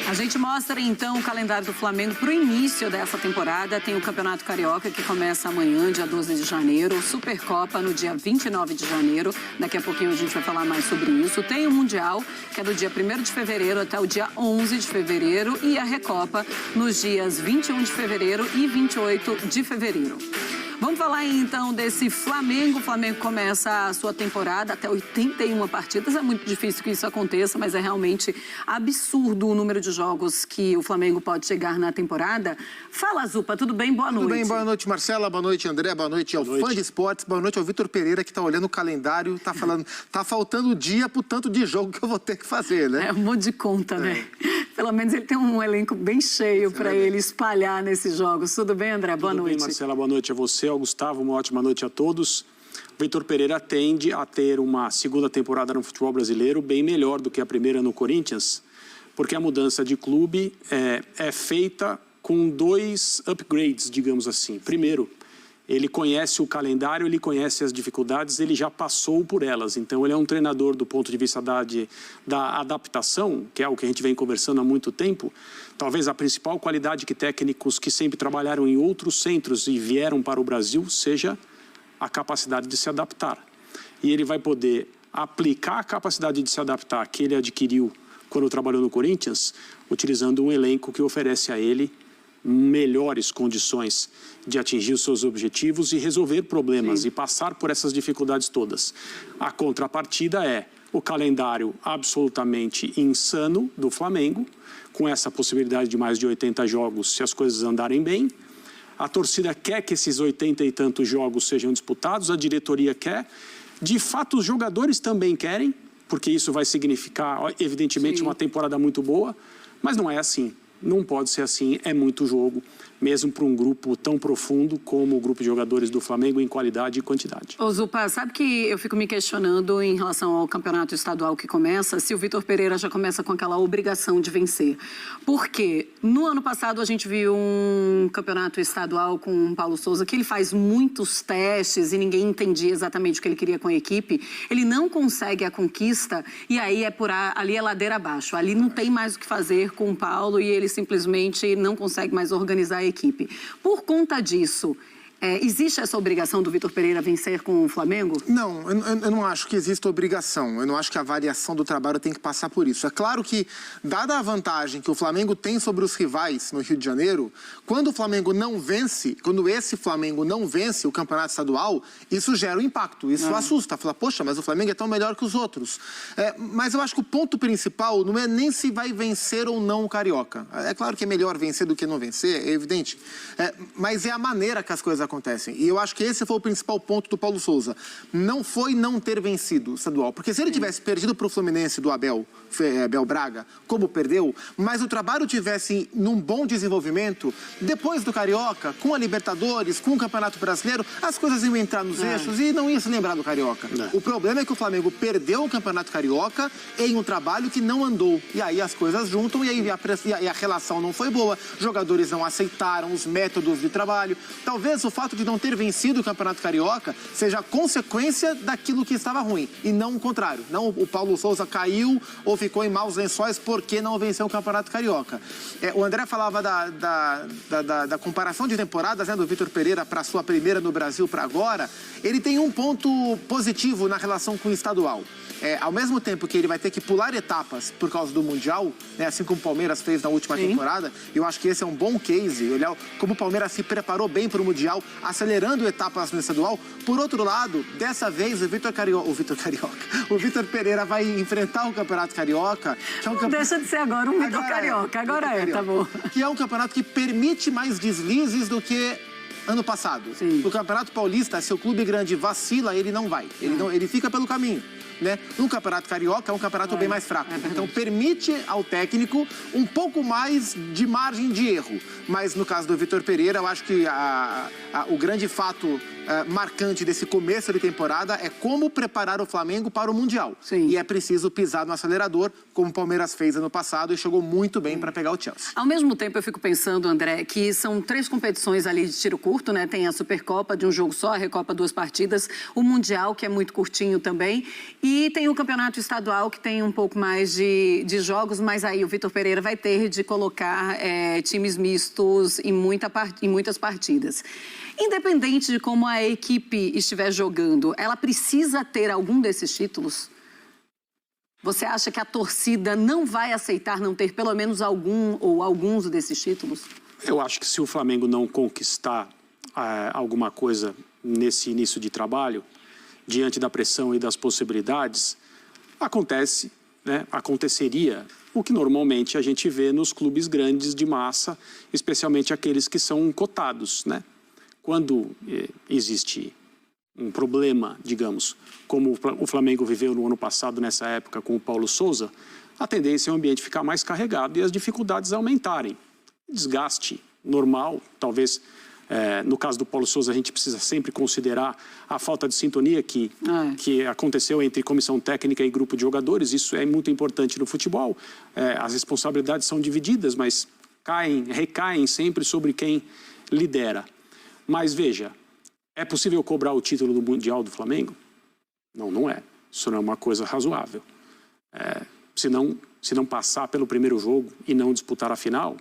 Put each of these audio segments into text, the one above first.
A gente mostra, então, o calendário do Flamengo para o início dessa temporada. Tem o Campeonato Carioca, que começa amanhã, dia 12 de janeiro. Supercopa, no dia 29 de janeiro. Daqui a pouquinho a gente vai falar mais sobre isso. Tem o Mundial, que é do dia 1º de fevereiro até o dia 11 de fevereiro. E a Recopa, nos dias 21 de fevereiro e 28 de fevereiro. Vamos falar então desse Flamengo. O Flamengo começa a sua temporada até 81 partidas. É muito difícil que isso aconteça, mas é realmente absurdo o número de jogos que o Flamengo pode chegar na temporada. Fala, Zupa, tudo bem? Boa noite. Tudo bem, boa noite, Marcela, boa noite, André, boa noite ao fã de esportes, boa noite ao Vitor Pereira, que está olhando o calendário, está falando, tá faltando dia pro tanto de jogo que eu vou ter que fazer, né? É um monte de conta, né? Pelo menos ele tem um elenco bem cheio para ele espalhar nesses jogos. Tudo bem, André? Boa noite. Tudo bem, Marcela, boa noite a você, ao Gustavo, uma ótima noite a todos. O Vitor Pereira tende a ter uma segunda temporada no futebol brasileiro bem melhor do que a primeira no Corinthians, porque a mudança de clube é feita com 2 upgrades, digamos assim. Primeiro, ele conhece o calendário, ele conhece as dificuldades, ele já passou por elas. Então, ele é um treinador do ponto de vista da adaptação, que é o que a gente vem conversando há muito tempo. Talvez a principal qualidade que técnicos que sempre trabalharam em outros centros e vieram para o Brasil seja a capacidade de se adaptar. E ele vai poder aplicar a capacidade de se adaptar que ele adquiriu quando trabalhou no Corinthians, utilizando um elenco que oferece a ele melhores condições de atingir os seus objetivos e resolver problemas e passar por essas dificuldades todas. A contrapartida é o calendário absolutamente insano do Flamengo, com essa possibilidade de mais de 80 jogos se as coisas andarem bem. A torcida quer que esses 80 e tantos jogos sejam disputados, a diretoria quer. De fato, os jogadores também querem, porque isso vai significar, evidentemente, uma temporada muito boa, mas não é assim. Não pode ser assim, é muito jogo, mesmo para um grupo tão profundo como o grupo de jogadores do Flamengo em qualidade e quantidade. Ô Zupa, sabe que eu fico me questionando em relação ao campeonato estadual que começa, se o Vitor Pereira já começa com aquela obrigação de vencer. Porque no ano passado a gente viu um campeonato estadual com o Paulo Souza, que ele faz muitos testes e ninguém entendia exatamente o que ele queria com a equipe. Ele não consegue a conquista e aí ali é ladeira abaixo. Ali não tem mais o que fazer com o Paulo e ele simplesmente não consegue mais organizar a equipe. Por conta disso, existe essa obrigação do Vitor Pereira vencer com o Flamengo? Não, eu não acho que exista obrigação. Eu não acho que a variação do trabalho tem que passar por isso. É claro que, dada a vantagem que o Flamengo tem sobre os rivais no Rio de Janeiro, quando o Flamengo não vence, quando esse Flamengo não vence o campeonato estadual, isso gera um impacto, isso assusta. Fala, poxa, mas o Flamengo é tão melhor que os outros. Mas eu acho que o ponto principal não é nem se vai vencer ou não o Carioca. É claro que é melhor vencer do que não vencer, é evidente. Mas é a maneira que as coisas acontecem. E eu acho que esse foi o principal ponto do Paulo Souza. Não foi não ter vencido o estadual. Porque se ele tivesse perdido para o Fluminense do Abel Braga, como perdeu, mas o trabalho tivesse num bom desenvolvimento, depois do Carioca, com a Libertadores, com o Campeonato Brasileiro, as coisas iam entrar nos eixos e não ia se lembrar do Carioca. O problema é que o Flamengo perdeu o Campeonato Carioca em um trabalho que não andou. E aí as coisas juntam e aí a relação não foi boa. Jogadores não aceitaram os métodos de trabalho. Talvez o fato de não ter vencido o Campeonato Carioca seja a consequência daquilo que estava ruim, e não o contrário. Não o Paulo Souza caiu ou ficou em maus lençóis porque não venceu o Campeonato Carioca. O André falava da comparação de temporadas, né, do Vitor Pereira para a sua primeira no Brasil para agora. Ele tem um ponto positivo na relação com o estadual. Ao mesmo tempo que ele vai ter que pular etapas por causa do Mundial, né, assim como o Palmeiras fez na última temporada, eu acho que esse é um bom case. Como o Palmeiras se preparou bem para o Mundial, acelerando etapas no estadual. Por outro lado, dessa vez o Vitor Pereira vai enfrentar o Campeonato Carioca. Que é um Deixa de ser agora um Vitor Carioca, agora tá bom. Que é um campeonato que permite mais deslizes do que ano passado. O Campeonato Paulista, se o clube grande vacila, ele não vai. Ele fica pelo caminho. Né? No Campeonato Carioca é um campeonato bem mais fraco. Então permite ao técnico um pouco mais de margem de erro. Mas no caso do Vitor Pereira, eu acho que o grande fato marcante desse começo de temporada é como preparar o Flamengo para o Mundial. E é preciso pisar no acelerador, como o Palmeiras fez ano passado e chegou muito bem para pegar o Chelsea. Ao mesmo tempo, eu fico pensando, André, que são 3 competições ali de tiro curto, né? Tem a Supercopa de um jogo só, a Recopa 2 partidas, o Mundial, que é muito curtinho também. E tem o campeonato estadual, que tem um pouco mais de jogos, mas aí o Vitor Pereira vai ter de colocar times mistos em muitas partidas. Independente de como a equipe estiver jogando, ela precisa ter algum desses títulos? Você acha que a torcida não vai aceitar não ter pelo menos algum ou alguns desses títulos? Eu acho que se o Flamengo não conquistar alguma coisa nesse início de trabalho, diante da pressão e das possibilidades, aconteceria o que normalmente a gente vê nos clubes grandes de massa, especialmente aqueles que são cotados, né? Quando existe um problema, digamos, como o Flamengo viveu no ano passado, nessa época, com o Paulo Souza, a tendência é o ambiente ficar mais carregado e as dificuldades aumentarem. Desgaste normal, talvez, no caso do Paulo Souza, a gente precisa sempre considerar a falta de sintonia que aconteceu entre comissão técnica e grupo de jogadores. Isso é muito importante no futebol. As responsabilidades são divididas, mas recaem sempre sobre quem lidera. Mas veja, é possível cobrar o título do Mundial do Flamengo? Não, não é. Isso não é uma coisa razoável. Se não passar pelo primeiro jogo e não disputar a final,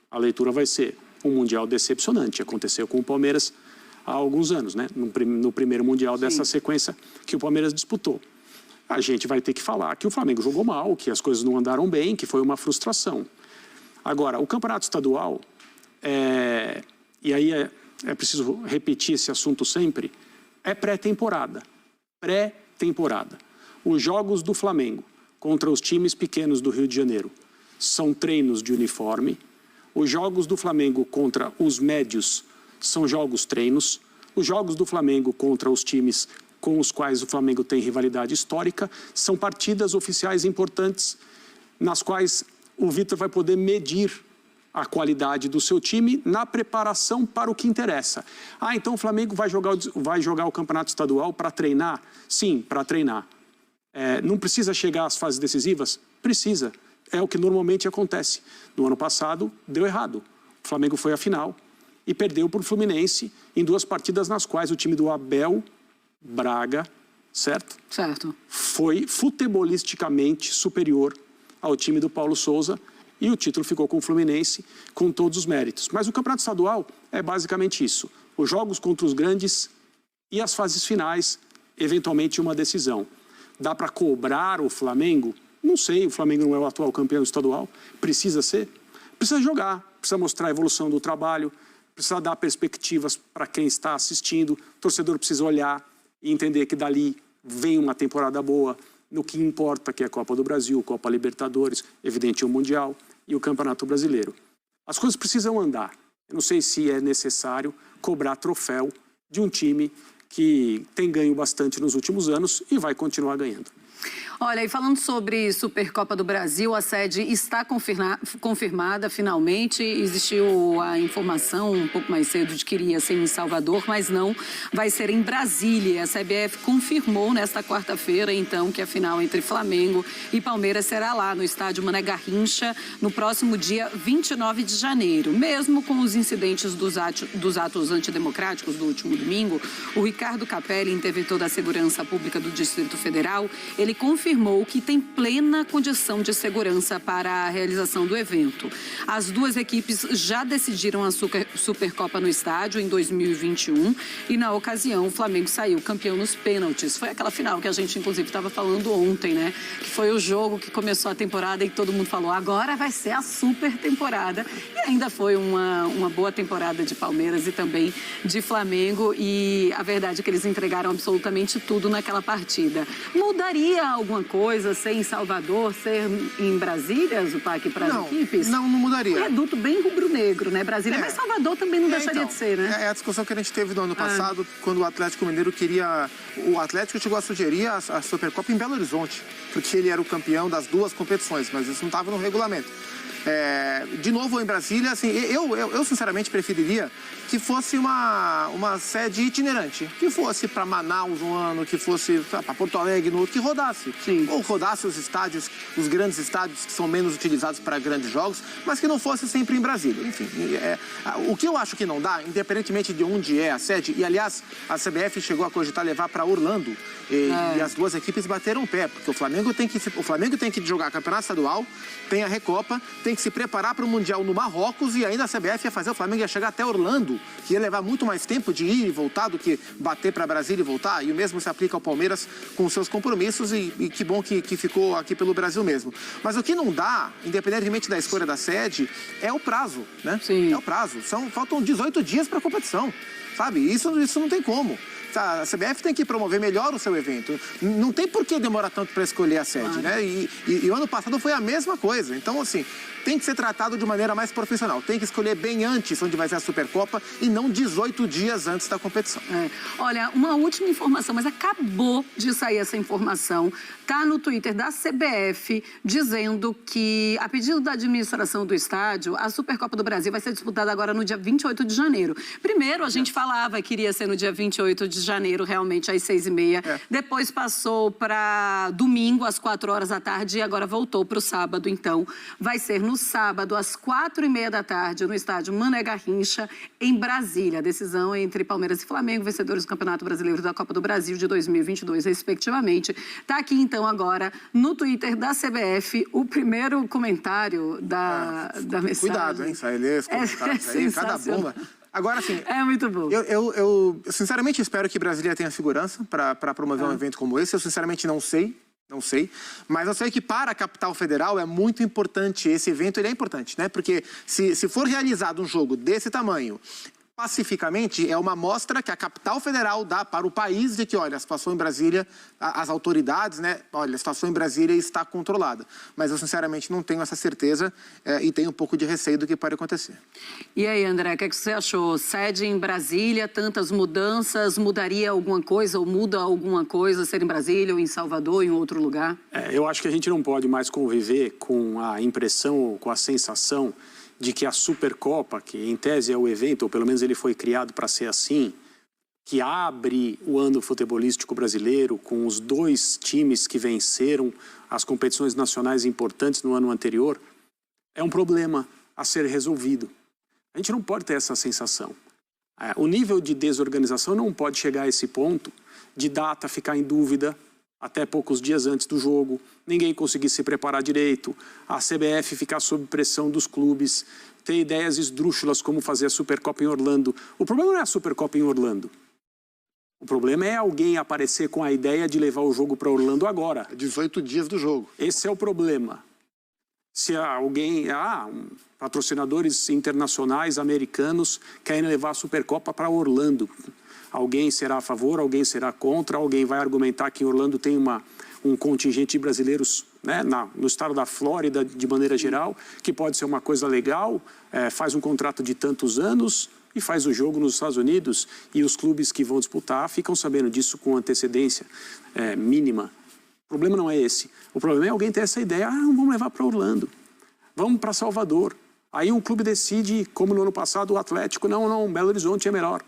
a leitura vai ser um Mundial decepcionante. Aconteceu com o Palmeiras há alguns anos, né? No primeiro Mundial dessa sequência que o Palmeiras disputou. A gente vai ter que falar que o Flamengo jogou mal, que as coisas não andaram bem, que foi uma frustração. Agora, o campeonato estadual, e aí é preciso repetir esse assunto sempre, é pré-temporada. Pré-temporada. Os jogos do Flamengo contra os times pequenos do Rio de Janeiro são treinos de uniforme. Os jogos do Flamengo contra os médios são jogos-treinos. Os jogos do Flamengo contra os times com os quais o Flamengo tem rivalidade histórica são partidas oficiais importantes nas quais o Vitor vai poder medir a qualidade do seu time na preparação para o que interessa. Então o Flamengo vai jogar o campeonato estadual para treinar? Sim, para treinar. Não precisa chegar às fases decisivas? Precisa. É o que normalmente acontece. No ano passado, deu errado. O Flamengo foi à final e perdeu para o Fluminense em 2 partidas nas quais o time do Abel Braga, certo? Certo. Foi futebolisticamente superior ao time do Paulo Souza e o título ficou com o Fluminense com todos os méritos. Mas o campeonato estadual é basicamente isso. Os jogos contra os grandes e as fases finais, eventualmente uma decisão. Dá para cobrar o Flamengo? Não sei, o Flamengo não é o atual campeão estadual. Precisa ser? Precisa jogar, precisa mostrar a evolução do trabalho, precisa dar perspectivas para quem está assistindo. O torcedor precisa olhar e entender que dali vem uma temporada boa, no que importa, que é a Copa do Brasil, Copa Libertadores, evidente o Mundial e o Campeonato Brasileiro. As coisas precisam andar. Eu não sei se é necessário cobrar troféu de um time que tem ganho bastante nos últimos anos e vai continuar ganhando. Olha, e falando sobre Supercopa do Brasil, a sede está confirmada finalmente. Existiu a informação um pouco mais cedo de que iria ser em Salvador, mas não, vai ser em Brasília. A CBF confirmou nesta quarta-feira, então, que a final entre Flamengo e Palmeiras será lá no estádio Mané Garrincha, no próximo dia 29 de janeiro. Mesmo com os incidentes dos atos antidemocráticos do último domingo, o Ricardo Capelli, interventor da Segurança Pública do Distrito Federal, ele confirmou que tem plena condição de segurança para a realização do evento. As 2 equipes já decidiram a Supercopa no estádio em 2021 e, na ocasião, o Flamengo saiu campeão nos pênaltis. Foi aquela final que a gente, inclusive, estava falando ontem, né? Que foi o jogo que começou a temporada e todo mundo falou, agora vai ser a super temporada. E ainda foi uma boa temporada de Palmeiras e também de Flamengo. E a verdade é que eles entregaram absolutamente tudo naquela partida. Mudaria alguma coisa ser em Salvador, ser em Brasília, Zupac, para as equipes? Não mudaria. Um reduto bem rubro-negro, né? Brasília, mas Salvador também não deixaria de ser, né? É a discussão que a gente teve no ano passado, quando o Atlético Mineiro queria... O Atlético chegou a sugerir a Supercopa em Belo Horizonte, porque ele era o campeão das 2 competições, mas isso não estava no regulamento. De novo, em Brasília, assim, eu sinceramente preferiria que fosse uma sede itinerante, que fosse para Manaus um ano, que fosse para Porto Alegre no outro, que rodasse. Sim. Ou rodasse os estádios, os grandes estádios que são menos utilizados para grandes jogos, mas que não fosse sempre em Brasília. Enfim, o que eu acho que não dá, independentemente de onde é a sede, e aliás, a CBF chegou a cogitar levar para Orlando, e as duas equipes bateram o pé, porque o Flamengo tem que jogar campeonato estadual, tem a Recopa, tem que se preparar para o Mundial no Marrocos, e ainda a CBF ia fazer o Flamengo ia chegar até Orlando, que ia levar muito mais tempo de ir e voltar do que bater para Brasília e voltar, e o mesmo se aplica ao Palmeiras com seus compromissos, e que bom que ficou aqui pelo Brasil mesmo. Mas o que não dá, independentemente da escolha da sede, é o prazo, né? Sim. É o prazo. Faltam 18 dias para a competição, sabe? Isso não tem como. A CBF tem que promover melhor o seu evento. Não tem por que demorar tanto para escolher a sede, né? E o ano passado foi a mesma coisa. Então, assim, tem que ser tratado de maneira mais profissional. Tem que escolher bem antes onde vai ser a Supercopa e não 18 dias antes da competição. Olha, uma última informação, mas acabou de sair essa informação. Está no Twitter da CBF dizendo que, a pedido da administração do estádio, a Supercopa do Brasil vai ser disputada agora no dia 28 de janeiro. Primeiro, a gente falava que iria ser no dia 28 de janeiro, realmente, às 6h30. Depois passou para domingo, às 4 horas da tarde, e agora voltou para o sábado. Então, vai ser no sábado, às 4h30 da tarde, no estádio Mané Garrincha, em Brasília. A decisão entre Palmeiras e Flamengo, vencedores do Campeonato Brasileiro e da Copa do Brasil de 2022, respectivamente. Está aqui, então, agora, no Twitter da CBF, o primeiro comentário da mensagem. Cuidado, hein? Sai ler os comentários aí, cada bomba. Agora, assim... É muito bom. Eu sinceramente espero que Brasília tenha segurança para promover um evento como esse. Eu sinceramente não sei, mas eu sei que para a capital federal é muito importante esse evento, ele é importante, né? Porque se for realizado um jogo desse tamanho, pacificamente, é uma mostra que a capital federal dá para o país de que, olha, a situação em Brasília, as autoridades, né? Olha, a situação em Brasília está controlada. Mas eu, sinceramente, não tenho essa certeza e tenho um pouco de receio do que pode acontecer. E aí, André, o que você achou? Sede em Brasília, tantas mudanças, mudaria alguma coisa ou muda alguma coisa ser em Brasília ou em Salvador ou em outro lugar? Eu acho que a gente não pode mais conviver com a impressão, com a sensação de que a Supercopa, que em tese é o evento, ou pelo menos ele foi criado para ser assim, que abre o ano futebolístico brasileiro com os dois times que venceram as competições nacionais importantes no ano anterior, é um problema a ser resolvido. A gente não pode ter essa sensação. O nível de desorganização não pode chegar a esse ponto de data ficar em dúvida até poucos dias antes do jogo, ninguém conseguir se preparar direito, a CBF ficar sob pressão dos clubes, ter ideias esdrúxulas como fazer a Supercopa em Orlando. O problema não é a Supercopa em Orlando. O problema é alguém aparecer com a ideia de levar o jogo para Orlando agora. 18 dias do jogo. Esse é o problema. Se alguém, patrocinadores internacionais, americanos, querem levar a Supercopa para Orlando, alguém será a favor, alguém será contra, alguém vai argumentar que em Orlando tem um contingente de brasileiros, né, no estado da Flórida, de maneira geral, que pode ser uma coisa legal, faz um contrato de tantos anos e faz o jogo nos Estados Unidos, e os clubes que vão disputar ficam sabendo disso com antecedência mínima. O problema não é esse. O problema é alguém ter essa ideia, vamos levar para Orlando, vamos para Salvador. Aí um clube decide, como no ano passado o Atlético, não, Belo Horizonte é melhor.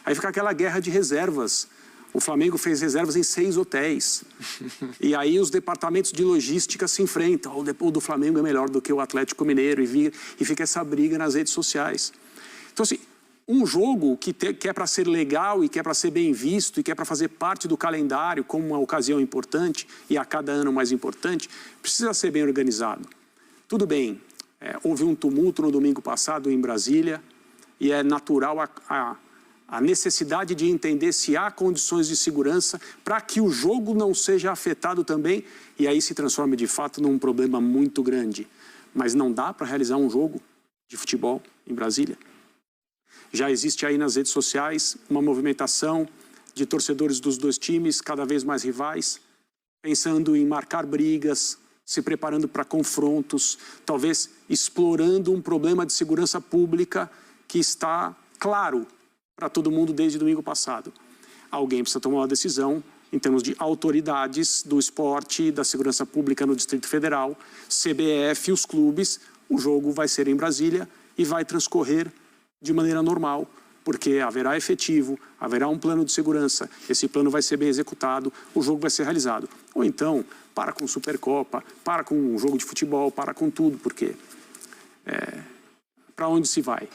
Aí fica aquela guerra de reservas. O Flamengo fez reservas em 6 hotéis. E aí os departamentos de logística se enfrentam. O do Flamengo é melhor do que o Atlético Mineiro. E fica essa briga nas redes sociais. Então, assim, um jogo que é para ser legal e que é para ser bem visto e que é para fazer parte do calendário como uma ocasião importante e a cada ano mais importante, precisa ser bem organizado. Tudo bem, houve um tumulto no domingo passado em Brasília e é natural a necessidade de entender se há condições de segurança para que o jogo não seja afetado também e aí se transforme de fato num problema muito grande. Mas não dá para realizar um jogo de futebol em Brasília. Já existe aí nas redes sociais uma movimentação de torcedores dos dois times, cada vez mais rivais, pensando em marcar brigas, se preparando para confrontos, talvez explorando um problema de segurança pública que está claro para todo mundo desde domingo passado. Alguém precisa tomar uma decisão em termos de autoridades do esporte, da segurança pública no Distrito Federal, CBF, os clubes, o jogo vai ser em Brasília e vai transcorrer de maneira normal, porque haverá efetivo, haverá um plano de segurança, esse plano vai ser bem executado, o jogo vai ser realizado. Ou então, para com Supercopa, para com um jogo de futebol, para com tudo, porque para onde se vai?